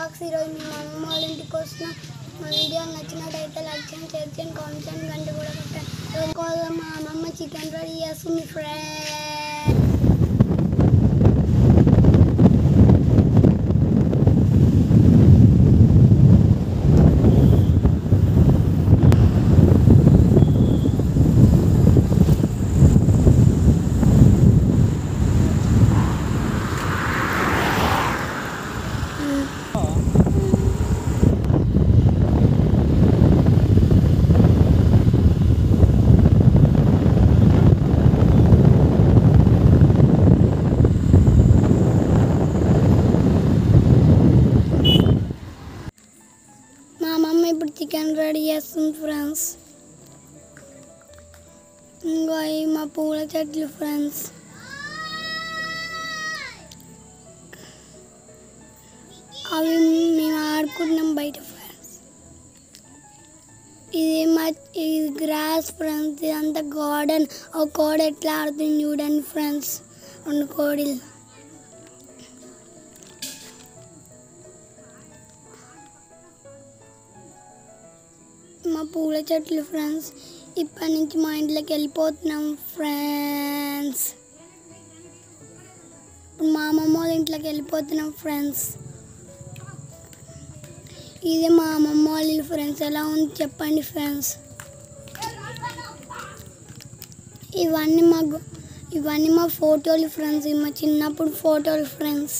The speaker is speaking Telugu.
వ్లాగ్స్ ఈరోజు మీ అమ్మమ్మ వాళ్ళ ఇంటికి వస్తున్నా. మా వీడియో నచ్చినట్టయితే లైక్ చేయండి, షేర్ చేయండి, కామెంట్ చేయండి, గంట కూడా కొట్టండి. మా అమ్మమ్మ చికెన్ రెడీ చేస్తుంది ఫ్రెండ్స్. మా అమ్మమ్మ ఇప్పుడు చికెన్ రెడీ చేస్తుంది ఫ్రెండ్స్. ఇంకా మా పూల చెట్లు ఫ్రెండ్స్. అవి మేము ఆడుకుంటున్నాం బయట ఫ్రెండ్స్. ఇది గ్రాస్ ఫ్రెండ్స్. ఇదంతా గార్డెన్. ఒక కోడి ఎట్లా ఆడుతుంది చూడండి ఫ్రెండ్స్. 2 కోడిలు. మా పూల చెట్లు ఫ్రెండ్స్. ఇప్పటి నుంచి మా ఇంట్లోకి వెళ్ళిపోతున్నాం ఫ్రెండ్స్. మా అమ్మమ్మ వాళ్ళ ఇంట్లోకి వెళ్ళిపోతున్నాం ఫ్రెండ్స్. ఇదే మా అమ్మమ్మ వాళ్ళ ఫ్రెండ్స్. ఎలా ఉంది చెప్పండి ఫ్రెండ్స్. ఇవన్నీ మా ఫోటోలు ఫ్రెండ్స్. మా చిన్నప్పుడు ఫోటోలు ఫ్రెండ్స్.